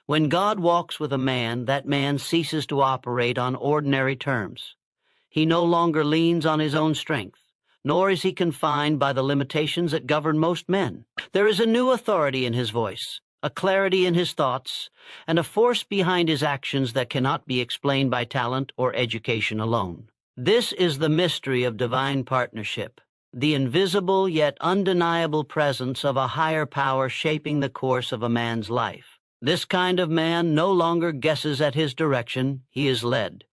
When God walks with a man, that man ceases to operate on ordinary terms. He no longer leans on his own strength, nor is he confined by the limitations that govern most men. There is a new authority in his voice, a clarity in his thoughts, and a force behind his actions that cannot be explained by talent or education alone. This is the mystery of divine partnership, the invisible yet undeniable presence of a higher power shaping the course of a man's life. This kind of man no longer guesses at his direction, he is led.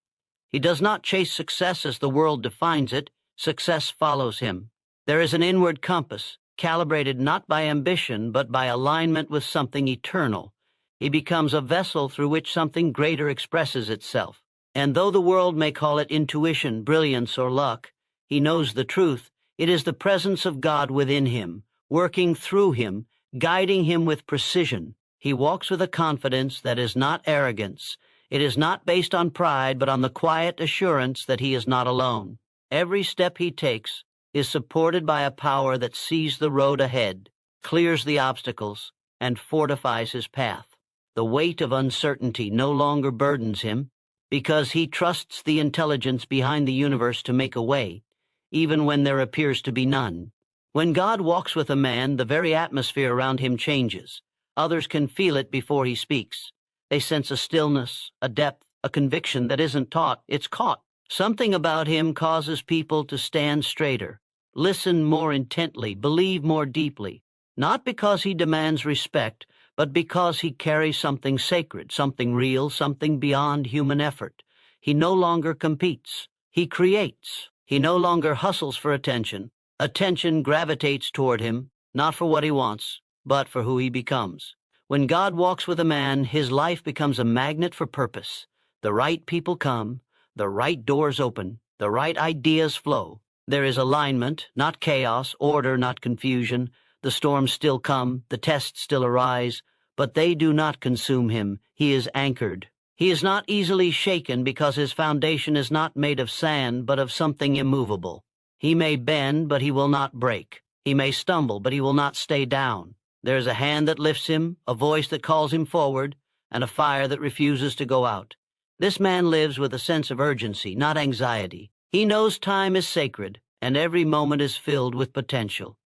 He does not chase success as the world defines it, success follows him. There is an inward compass, calibrated not by ambition but by alignment with something eternal. He becomes a vessel through which something greater expresses itself. And though the world may call it intuition, brilliance, or luck, he knows the truth. It is the presence of God within him, working through him, guiding him with precision. He walks with a confidence that is not arrogance. It is not based on pride, but on the quiet assurance that he is not alone. Every step he takes is supported by a power that sees the road ahead, clears the obstacles, and fortifies his path. The weight of uncertainty no longer burdens him, because he trusts the intelligence behind the universe to make a way, even when there appears to be none. When God walks with a man, the very atmosphere around him changes. Others can feel it before he speaks. They sense a stillness, a depth, a conviction that isn't taught, it's caught. Something about him causes people to stand straighter, listen more intently, believe more deeply, not because he demands respect, but because he carries something sacred, something real, something beyond human effort. He no longer competes. He creates. He no longer hustles for attention. Attention gravitates toward him, not for what he wants, but for who he becomes. When God walks with a man, his life becomes a magnet for purpose. The right people come, the right doors open, the right ideas flow. There is alignment, not chaos, order, not confusion. The storms still come, the tests still arise, but they do not consume him. He is anchored. He is not easily shaken because his foundation is not made of sand, but of something immovable. He may bend, but he will not break. He may stumble, but he will not stay down. There is a hand that lifts him, a voice that calls him forward, and a fire that refuses to go out. This man lives with a sense of urgency, not anxiety. He knows time is sacred, and every moment is filled with potential.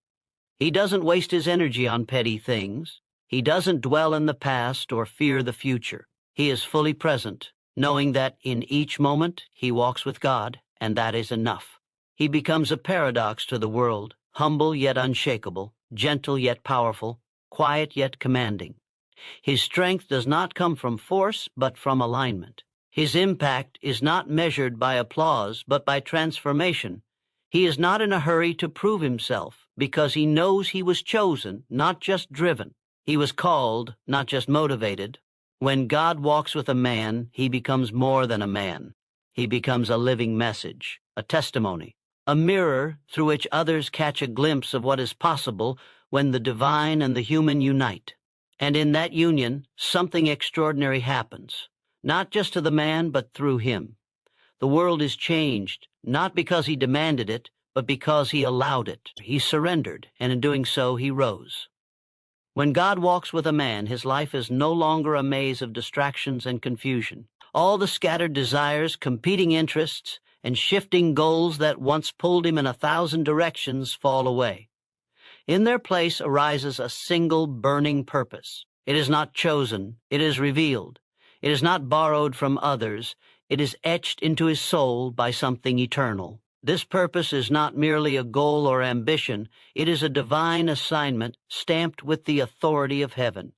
He doesn't waste his energy on petty things. He doesn't dwell in the past or fear the future. He is fully present, knowing that in each moment he walks with God, and that is enough. He becomes a paradox to the world, humble yet unshakable, gentle yet powerful, quiet yet commanding. His strength does not come from force, but from alignment. His impact is not measured by applause, but by transformation. He is not in a hurry to prove himself, because he knows he was chosen, not just driven. He was called, not just motivated. When God walks with a man, he becomes more than a man. He becomes a living message, a testimony, a mirror through which others catch a glimpse of what is possible when the divine and the human unite. And in that union, something extraordinary happens, not just to the man, but through him. The world is changed, not because he demanded it, but because he allowed it. He surrendered, and in doing so, he rose. When God walks with a man, his life is no longer a maze of distractions and confusion. All the scattered desires, competing interests, and shifting goals that once pulled him in 1,000 directions fall away. In their place arises a single burning purpose. It is not chosen, it is revealed. It is not borrowed from others, it is etched into his soul by something eternal. This purpose is not merely a goal or ambition, it is a divine assignment stamped with the authority of heaven.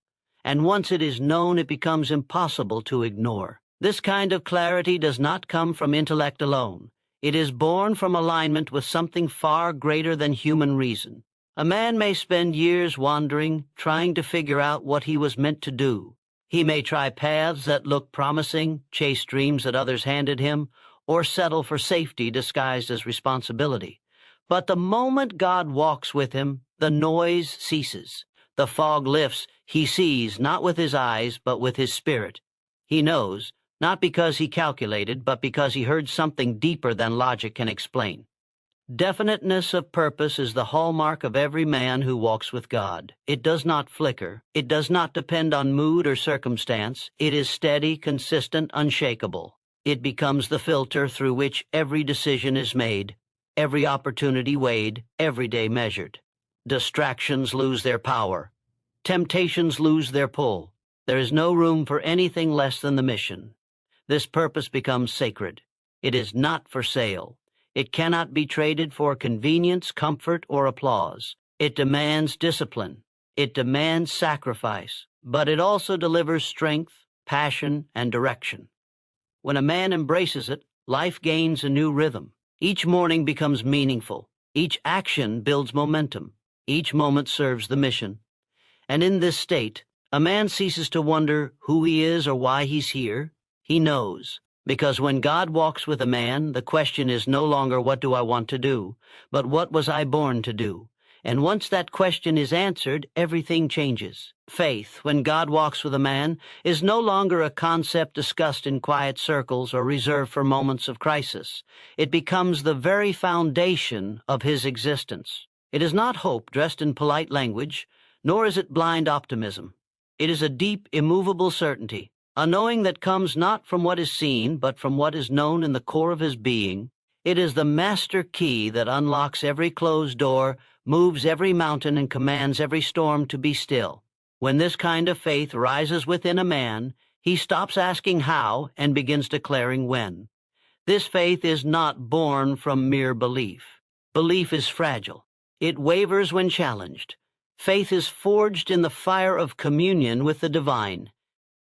And once it is known, it becomes impossible to ignore. This kind of clarity does not come from intellect alone. It is born from alignment with something far greater than human reason. A man may spend years wandering, trying to figure out what he was meant to do. He may try paths that look promising, chase dreams that others handed him, or settle for safety disguised as responsibility. But the moment God walks with him, the noise ceases. The fog lifts. He sees, not with his eyes, but with his spirit. He knows, not because he calculated, but because he heard something deeper than logic can explain. Definiteness of purpose is the hallmark of every man who walks with God. It does not flicker. It does not depend on mood or circumstance. It is steady, consistent, unshakable. It becomes the filter through which every decision is made, every opportunity weighed, every day measured. Distractions lose their power. Temptations lose their pull. There is no room for anything less than the mission. This purpose becomes sacred. It is not for sale. It cannot be traded for convenience, comfort, or applause. It demands discipline. It demands sacrifice, but it also delivers strength, passion, and direction. When a man embraces it, life gains a new rhythm. Each morning becomes meaningful. Each action builds momentum. Each moment serves the mission. And in this state, a man ceases to wonder who he is or why he's here. He knows. Because when God walks with a man, the question is no longer what do I want to do, but what was I born to do? And once that question is answered, everything changes. Faith, when God walks with a man, is no longer a concept discussed in quiet circles or reserved for moments of crisis. It becomes the very foundation of his existence. It is not hope dressed in polite language, nor is it blind optimism. It is a deep, immovable certainty. A knowing that comes not from what is seen, but from what is known in the core of his being. It is the master key that unlocks every closed door, moves every mountain, and commands every storm to be still. When this kind of faith rises within a man, he stops asking how and begins declaring when. This faith is not born from mere belief. Belief is fragile. It wavers when challenged. Faith is forged in the fire of communion with the divine.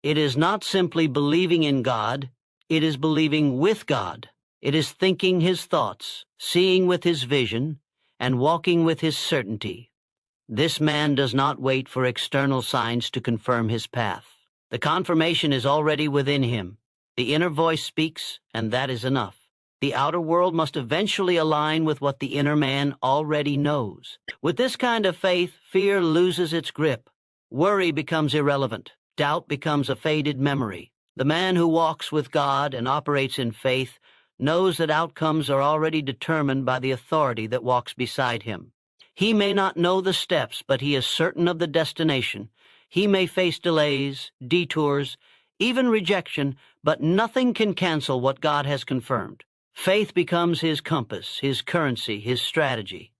It is not simply believing in God, it is believing with God. It is thinking his thoughts, seeing with his vision, and walking with his certainty. This man does not wait for external signs to confirm his path. The confirmation is already within him. The inner voice speaks, and that is enough. The outer world must eventually align with what the inner man already knows. With this kind of faith, fear loses its grip. Worry becomes irrelevant. Doubt becomes a faded memory. The man who walks with God and operates in faith knows that outcomes are already determined by the authority that walks beside him. He may not know the steps, but he is certain of the destination. He may face delays, detours, even rejection, but nothing can cancel what God has confirmed. Faith becomes his compass, his currency, his strategy.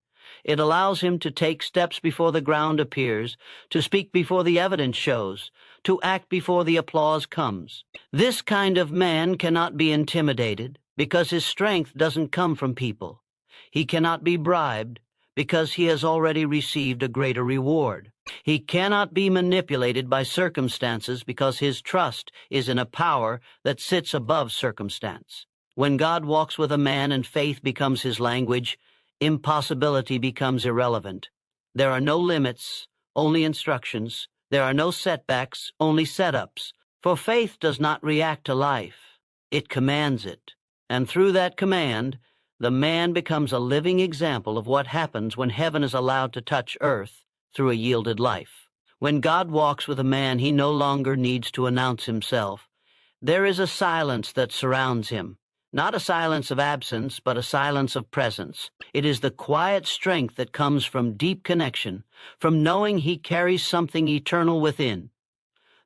It allows him to take steps before the ground appears, to speak before the evidence shows, to act before the applause comes. This kind of man cannot be intimidated because his strength doesn't come from people. He cannot be bribed because he has already received a greater reward. He cannot be manipulated by circumstances because his trust is in a power that sits above circumstance. When God walks with a man and faith becomes his language, impossibility becomes irrelevant. There are no limits, only instructions. There are no setbacks, only setups. For faith does not react to life. It commands it. And through that command, the man becomes a living example of what happens when heaven is allowed to touch earth through a yielded life. When God walks with a man, he no longer needs to announce himself. There is a silence that surrounds him. Not a silence of absence, but a silence of presence. It is the quiet strength that comes from deep connection, from knowing he carries something eternal within.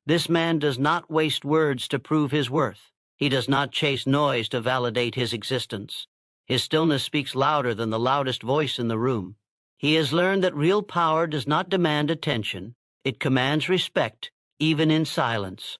This man does not waste words to prove his worth. He does not chase noise to validate his existence. His stillness speaks louder than the loudest voice in the room. He has learned that real power does not demand attention. It commands respect, even in silence.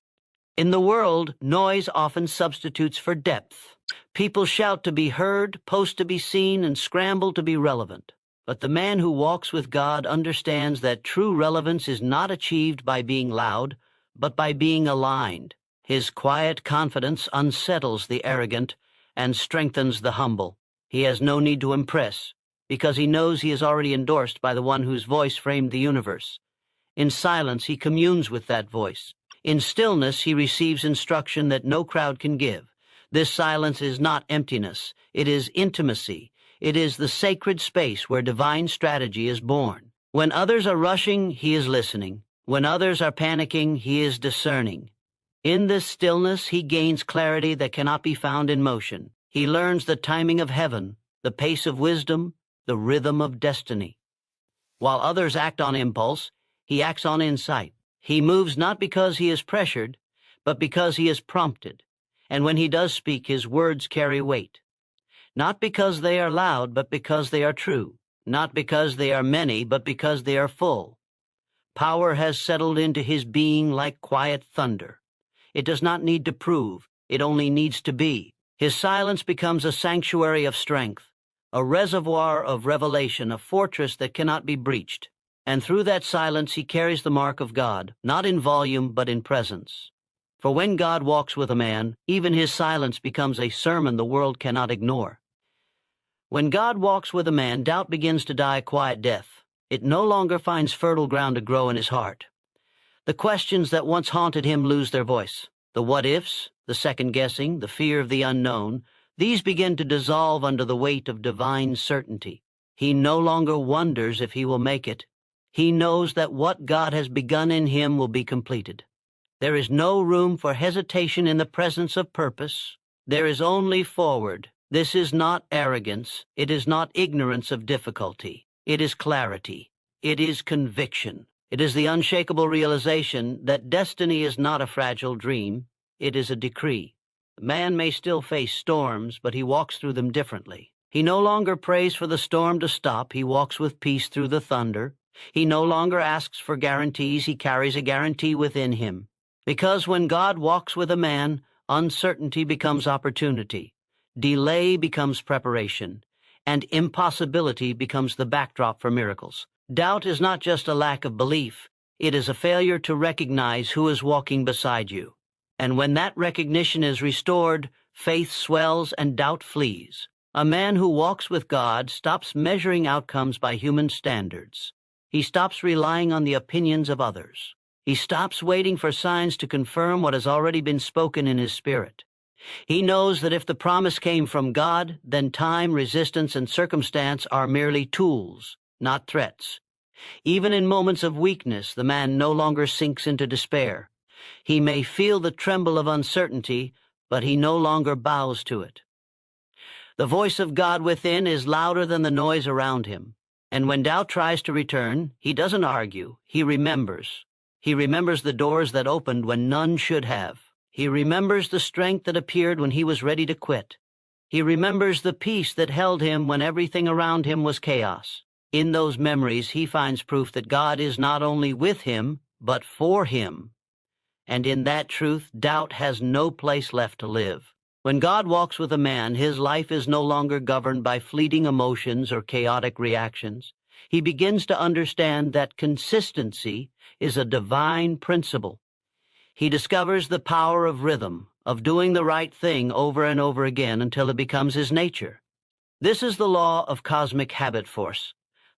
In the world, noise often substitutes for depth. People shout to be heard, post to be seen, and scramble to be relevant. But the man who walks with God understands that true relevance is not achieved by being loud, but by being aligned. His quiet confidence unsettles the arrogant and strengthens the humble. He has no need to impress, because he knows he is already endorsed by the one whose voice framed the universe. In silence, he communes with that voice. In stillness, he receives instruction that no crowd can give. This silence is not emptiness. It is intimacy. It is the sacred space where divine strategy is born. When others are rushing, he is listening. When others are panicking, he is discerning. In this stillness, he gains clarity that cannot be found in motion. He learns the timing of heaven, the pace of wisdom, the rhythm of destiny. While others act on impulse, he acts on insight. He moves not because he is pressured, but because he is prompted. And when he does speak, his words carry weight. Not because they are loud, but because they are true. Not because they are many, but because they are full. Power has settled into his being like quiet thunder. It does not need to prove, it only needs to be. His silence becomes a sanctuary of strength, a reservoir of revelation, a fortress that cannot be breached. And through that silence he carries the mark of God, not in volume but in presence. For when God walks with a man, even his silence becomes a sermon the world cannot ignore. When God walks with a man, doubt begins to die a quiet death. It no longer finds fertile ground to grow in his heart. The questions that once haunted him lose their voice. The what-ifs, the second-guessing, the fear of the unknown, these begin to dissolve under the weight of divine certainty. He no longer wonders if he will make it. He knows that what God has begun in him will be completed. There is no room for hesitation in the presence of purpose. There is only forward. This is not arrogance. It is not ignorance of difficulty. It is clarity. It is conviction. It is the unshakable realization that destiny is not a fragile dream. It is a decree. Man may still face storms, but he walks through them differently. He no longer prays for the storm to stop. He walks with peace through the thunder. He no longer asks for guarantees. He carries a guarantee within him. Because when God walks with a man, uncertainty becomes opportunity. Delay becomes preparation, and impossibility becomes the backdrop for miracles. Doubt is not just a lack of belief. It is a failure to recognize who is walking beside you. And when that recognition is restored, faith swells and doubt flees. A man who walks with God stops measuring outcomes by human standards. He stops relying on the opinions of others. He stops waiting for signs to confirm what has already been spoken in his spirit. He knows that if the promise came from God, then time, resistance, and circumstance are merely tools, not threats. Even in moments of weakness, the man no longer sinks into despair. He may feel the tremble of uncertainty, but he no longer bows to it. The voice of God within is louder than the noise around him. And when doubt tries to return, he doesn't argue, he remembers. He remembers the doors that opened when none should have. He remembers the strength that appeared when he was ready to quit. He remembers the peace that held him when everything around him was chaos. In those memories, he finds proof that God is not only with him, but for him. And in that truth, doubt has no place left to live. When God walks with a man, his life is no longer governed by fleeting emotions or chaotic reactions. He begins to understand that consistency is a divine principle. He discovers the power of rhythm, of doing the right thing over and over again until it becomes his nature. This is the law of cosmic habit force,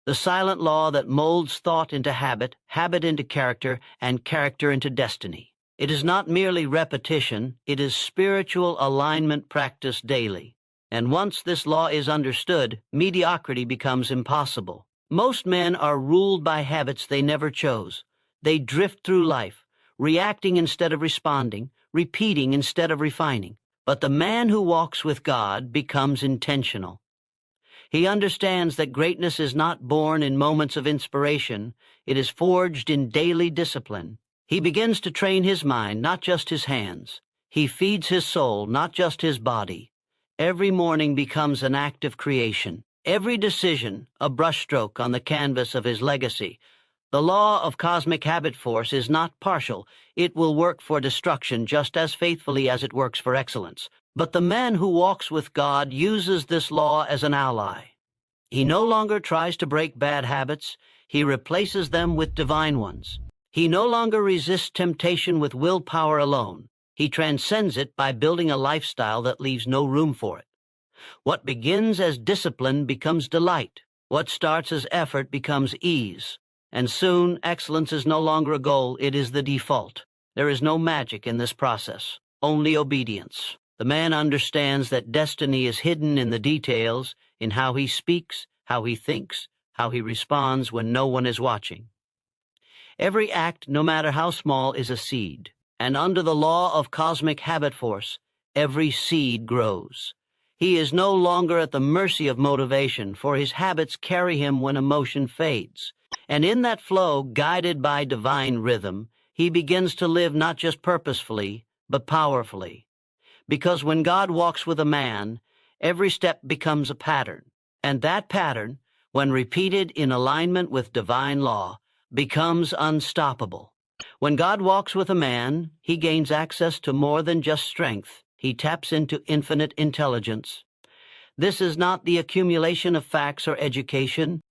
the silent law that molds thought into habit, habit into character, and character into destiny. It is not merely repetition, it is spiritual alignment practiced daily. And once this law is understood, mediocrity becomes impossible. Most men are ruled by habits they never chose. They drift through life, reacting instead of responding, repeating instead of refining. But the man who walks with God becomes intentional. He understands that greatness is not born in moments of inspiration. It is forged in daily discipline. He begins to train his mind, not just his hands. He feeds his soul, not just his body. Every morning becomes an act of creation. Every decision, a brushstroke on the canvas of his legacy. The law of cosmic habit force is not partial. It will work for destruction just as faithfully as it works for excellence. But the man who walks with God uses this law as an ally. He no longer tries to break bad habits. He replaces them with divine ones. He no longer resists temptation with willpower alone. He transcends it by building a lifestyle that leaves no room for it. What begins as discipline becomes delight. What starts as effort becomes ease. And soon, excellence is no longer a goal, it is the default. There is no magic in this process, only obedience. The man understands that destiny is hidden in the details, in how he speaks, how he thinks, how he responds when no one is watching. Every act, no matter how small, is a seed. And under the law of cosmic habit force, every seed grows. He is no longer at the mercy of motivation, for his habits carry him when emotion fades. And in that flow, guided by divine rhythm, he begins to live not just purposefully, but powerfully. Because when God walks with a man, every step becomes a pattern. And that pattern, when repeated in alignment with divine law, becomes unstoppable. When God walks with a man, he gains access to more than just strength. He taps into infinite intelligence. This is not the accumulation of facts or education.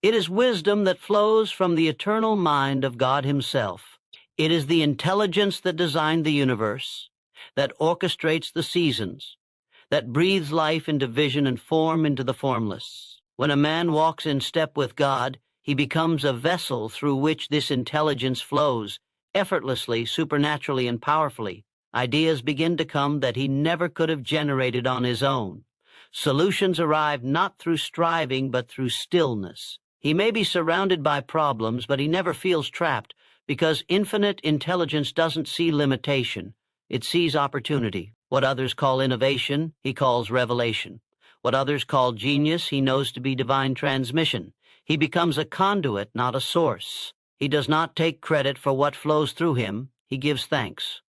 It is wisdom that flows from the eternal mind of God himself. It is the intelligence that designed the universe, that orchestrates the seasons, that breathes life into vision and form into the formless. When a man walks in step with God, he becomes a vessel through which this intelligence flows, effortlessly, supernaturally, and powerfully. Ideas begin to come that he never could have generated on his own. Solutions arrive not through striving, but through stillness. He may be surrounded by problems, but he never feels trapped, because infinite intelligence doesn't see limitation. It sees opportunity. What others call innovation, he calls revelation. What others call genius, he knows to be divine transmission. He becomes a conduit, not a source. He does not take credit for what flows through him. He gives thanks.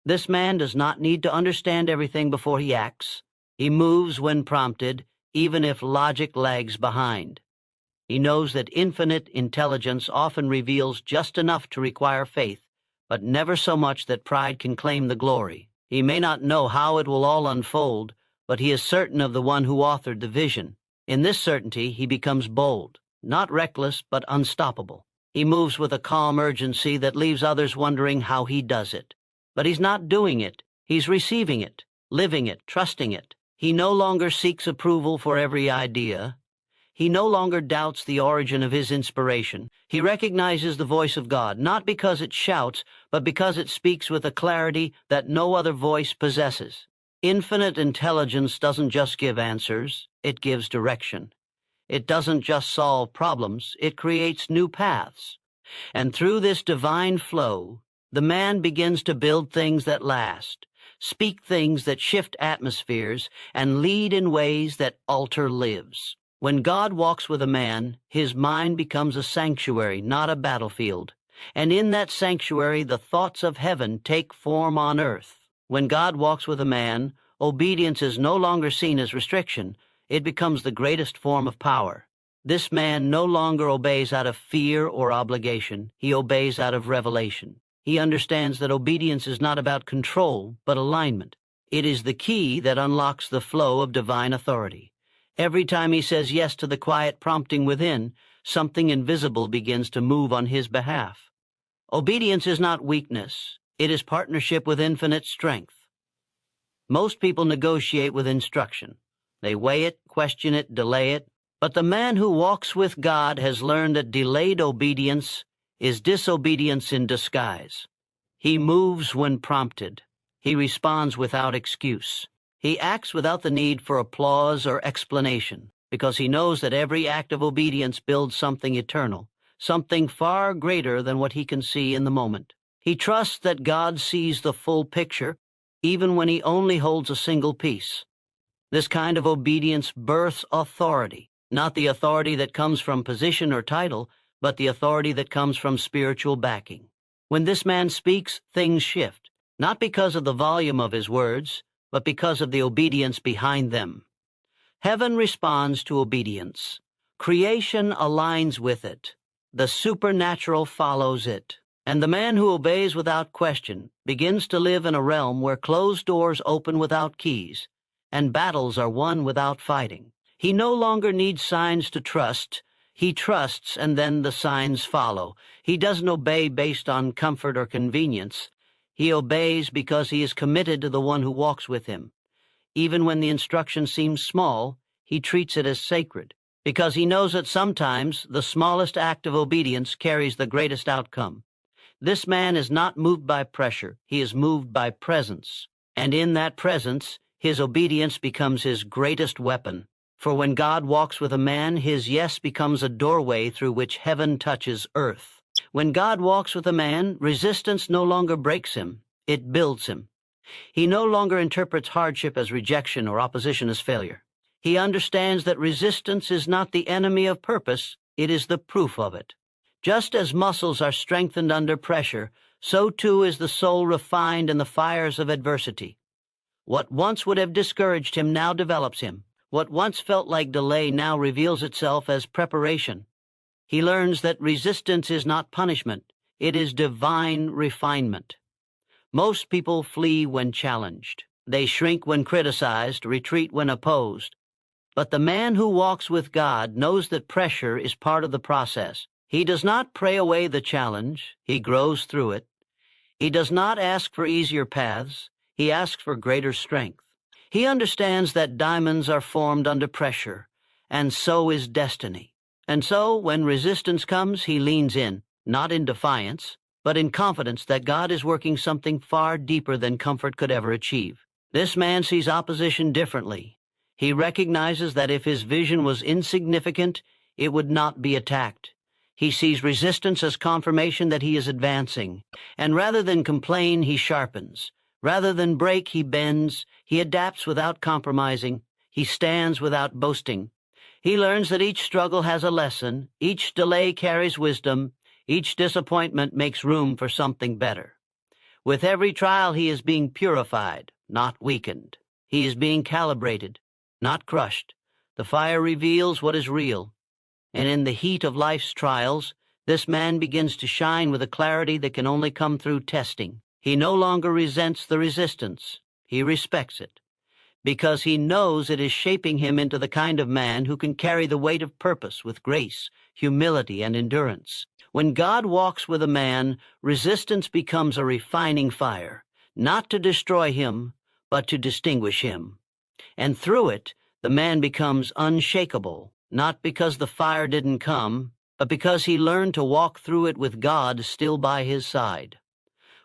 This man does not need to understand everything before he acts. He moves when prompted, even if logic lags behind. He knows that infinite intelligence often reveals just enough to require faith, but never so much that pride can claim the glory. He may not know how it will all unfold, but he is certain of the one who authored the vision. In this certainty, he becomes bold, not reckless, but unstoppable. He moves with a calm urgency that leaves others wondering how he does it. But he's not doing it. He's receiving it, living it, trusting it. He no longer seeks approval for every idea. He no longer doubts the origin of his inspiration. He recognizes the voice of God, not because it shouts, but because it speaks with a clarity that no other voice possesses. Infinite intelligence doesn't just give answers, it gives direction. It doesn't just solve problems, it creates new paths. And through this divine flow, the man begins to build things that last, speak things that shift atmospheres, and lead in ways that alter lives. When God walks with a man, his mind becomes a sanctuary, not a battlefield. And in that sanctuary, the thoughts of heaven take form on earth. When God walks with a man, obedience is no longer seen as restriction. It becomes the greatest form of power. This man no longer obeys out of fear or obligation. He obeys out of revelation. He understands that obedience is not about control, but alignment. It is the key that unlocks the flow of divine authority. Every time he says yes to the quiet prompting within, something invisible begins to move on his behalf. Obedience is not weakness. It is partnership with infinite strength. Most people negotiate with instruction. They weigh it, question it, delay it. But the man who walks with God has learned that delayed obedience is disobedience in disguise. He moves when prompted. He responds without excuse. He acts without the need for applause or explanation, because he knows that every act of obedience builds something eternal, something far greater than what he can see in the moment. He trusts that God sees the full picture, even when he only holds a single piece. This kind of obedience births authority, not the authority that comes from position or title, but the authority that comes from spiritual backing. When this man speaks, things shift, not because of the volume of his words, but because of the obedience behind them. Heaven responds to obedience. Creation aligns with it. The supernatural follows it. And the man who obeys without question begins to live in a realm where closed doors open without keys, and battles are won without fighting. He no longer needs signs to trust. He trusts, and then the signs follow. He doesn't obey based on comfort or convenience. He obeys because he is committed to the one who walks with him. Even when the instruction seems small, he treats it as sacred, because he knows that sometimes the smallest act of obedience carries the greatest outcome. This man is not moved by pressure. He is moved by presence. And in that presence, his obedience becomes his greatest weapon. For when God walks with a man, his yes becomes a doorway through which heaven touches earth. When God walks with a man, resistance no longer breaks him, it builds him. He no longer interprets hardship as rejection or opposition as failure. He understands that resistance is not the enemy of purpose, it is the proof of it. Just as muscles are strengthened under pressure, so too is the soul refined in the fires of adversity. What once would have discouraged him now develops him. What once felt like delay now reveals itself as preparation. He learns that resistance is not punishment, it is divine refinement. Most people flee when challenged. They shrink when criticized, retreat when opposed. But the man who walks with God knows that pressure is part of the process. He does not pray away the challenge, he grows through it. He does not ask for easier paths, he asks for greater strength. He understands that diamonds are formed under pressure, and so is destiny. And so, when resistance comes, he leans in, not in defiance, but in confidence that God is working something far deeper than comfort could ever achieve. This man sees opposition differently. He recognizes that if his vision was insignificant, it would not be attacked. He sees resistance as confirmation that he is advancing, and rather than complain, he sharpens. Rather than break, he bends. He adapts without compromising. He stands without boasting. He learns that each struggle has a lesson, each delay carries wisdom, each disappointment makes room for something better. With every trial, he is being purified, not weakened. He is being calibrated, not crushed. The fire reveals what is real. And in the heat of life's trials, this man begins to shine with a clarity that can only come through testing. He no longer resents the resistance. He respects it, because he knows it is shaping him into the kind of man who can carry the weight of purpose with grace, humility, and endurance. When God walks with a man, resistance becomes a refining fire, not to destroy him, but to distinguish him. And through it, the man becomes unshakable, not because the fire didn't come, but because he learned to walk through it with God still by his side.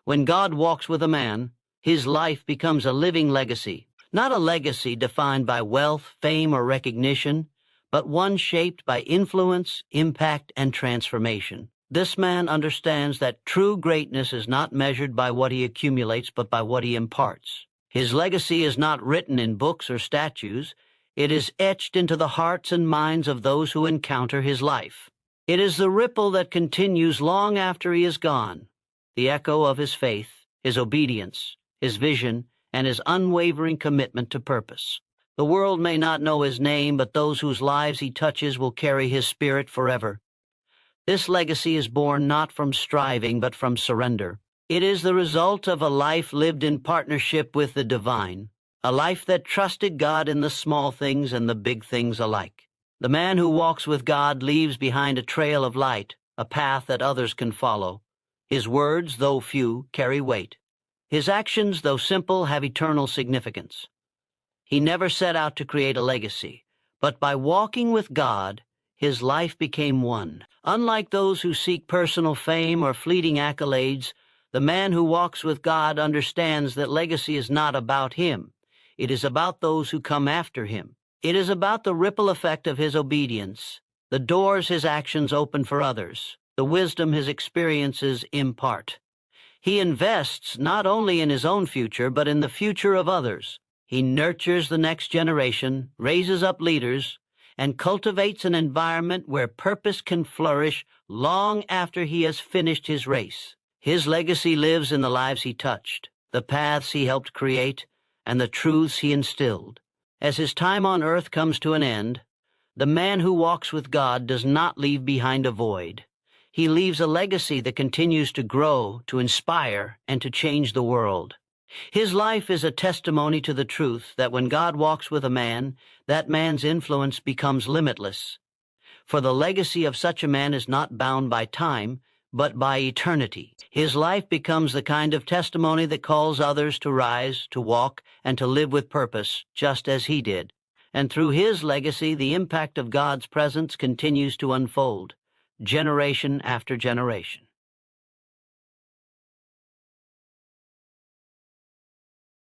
When God walks with a man, his life becomes a living legacy, not a legacy defined by wealth, fame, or recognition, but one shaped by influence, impact, and transformation. This man understands that true greatness is not measured by what he accumulates, but by what he imparts. His legacy is not written in books or statues. It is etched into the hearts and minds of those who encounter his life. It is the ripple that continues long after he is gone, the echo of his faith, his obedience, his vision, and his unwavering commitment to purpose. The world may not know his name, but those whose lives he touches will carry his spirit forever. This legacy is born not from striving, but from surrender. It is the result of a life lived in partnership with the divine, a life that trusted God in the small things and the big things alike. The man who walks with God leaves behind a trail of light, a path that others can follow. His words, though few, carry weight. His actions, though simple, have eternal significance. He never set out to create a legacy, but by walking with God, his life became one. Unlike those who seek personal fame or fleeting accolades, the man who walks with God understands that legacy is not about him. It is about those who come after him. It is about the ripple effect of his obedience, the doors his actions open for others, the wisdom his experiences impart. He invests not only in his own future, but in the future of others. He nurtures the next generation, raises up leaders, and cultivates an environment where purpose can flourish long after he has finished his race. His legacy lives in the lives he touched, the paths he helped create, and the truths he instilled. As his time on earth comes to an end, the man who walks with God does not leave behind a void. He leaves a legacy that continues to grow, to inspire, and to change the world. His life is a testimony to the truth that when God walks with a man, that man's influence becomes limitless. For the legacy of such a man is not bound by time, but by eternity. His life becomes the kind of testimony that calls others to rise, to walk, and to live with purpose, just as he did. And through his legacy, the impact of God's presence continues to unfold, generation after generation.